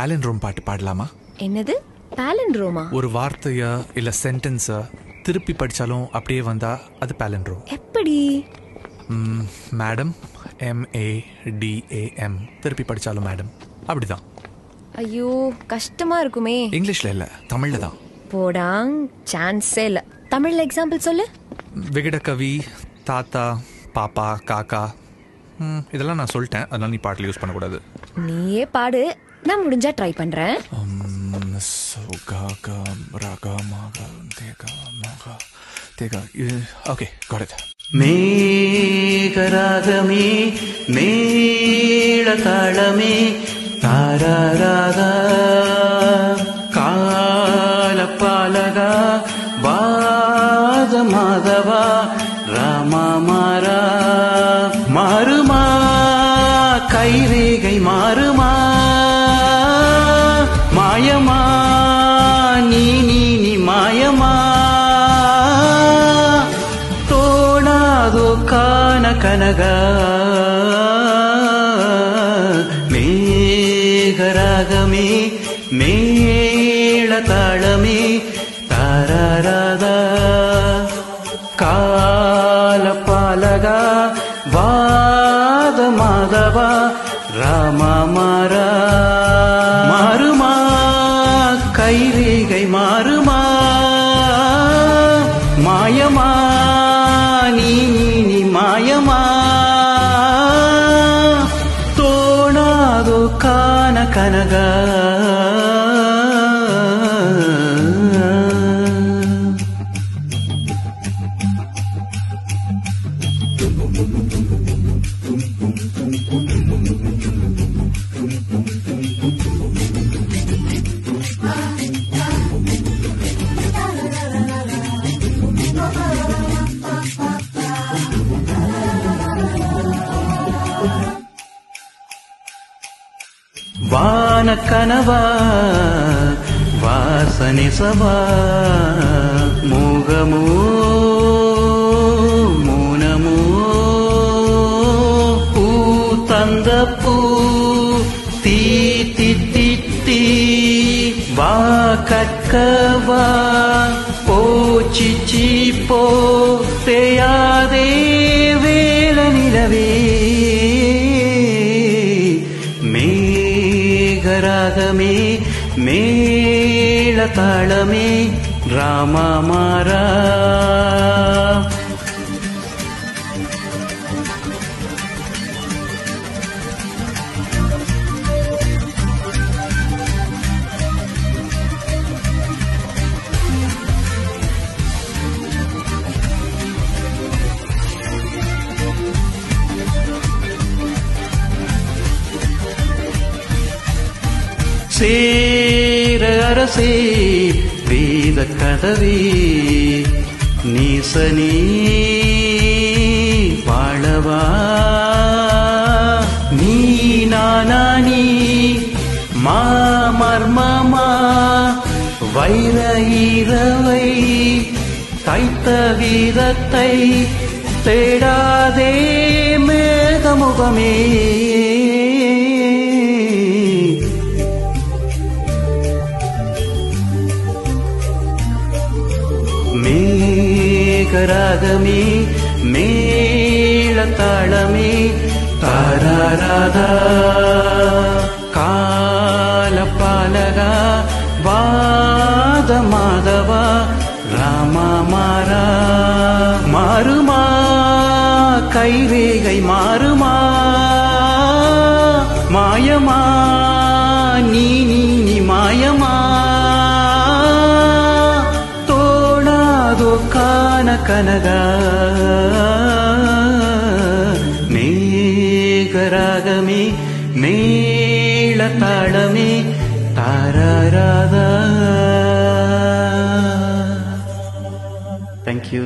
Palindrome பாட்டு பாடலாமா? என்னது பாலிண்ட்ரோமா? ஒரு வார்த்தைய இல்ல சென்டென்ஸ திருப்பி படிச்சாலும் அப்படியே வந்தா அது பாலிண்ட்ரோம். எப்படி? மேடம், MADAM, திருப்பி படிச்சாலும் மேடம், அப்படிதான். ஐயோ கஷ்டமா இருக்குமே. இங்கிலீஷ்ல இல்ல, தமிழ்ல தான். போடாங், சான்ஸே இல்ல. தமிழ்ல எக்ஸாம்பிள் சொல்லு. விகடகவி, தாத்தா, பாப்பா, காக்கா, இதெல்லாம் நான் சொல்லிட்டேன். அதனால நீ பாட்டில் யூஸ் பண்ணக்கூடாது. நீயே பாடு, நான் முடிஞ்சா ட்ரை பண்றேன். Okay, got it. மேகராகமே மேள தாளமே தாராராதா காலப்பாலகா வாத மாதவா ராமாமாரா மாறுமா கைரேகை மாறுமா மாயமா நீ நீ நீ மாயமா தோணாதோ கான கனகா மேகராகமே மேள தாளமே தாராராதா காலப்பாலகா வாத மாதவா ராமாமாரா மாறுமா கைரேகை மாறுமா மாயமா நீ நீ மாயமா தோணாதோ கான கனகா வான கனவா வாசனை சவா மூகமோ மூனமோ பூ தந்த பூ தீ தி தி தி வா கற்கவா போச்சி போ தேயாதே வேல நிலவே மேகராகமே மேள தாளமே ராமாமாரா சேர அரசே வேத கதவே நீசனே வாழவா நீ நானி மாமர்மமா வைர இரவை தைத்த வீதத்தை தேடாதே மேகமுகமே மேகராகமே மேள தாளமே தாராராதா காலப்பாலகா வாத மாதவா ராமாமாரா மாறுமா கைரேகை மாறுமா மாயமா நீ நீ நீ மாயமா கான கனகா மேகராகமே மேள தாளமே தாராராதா. Thank you.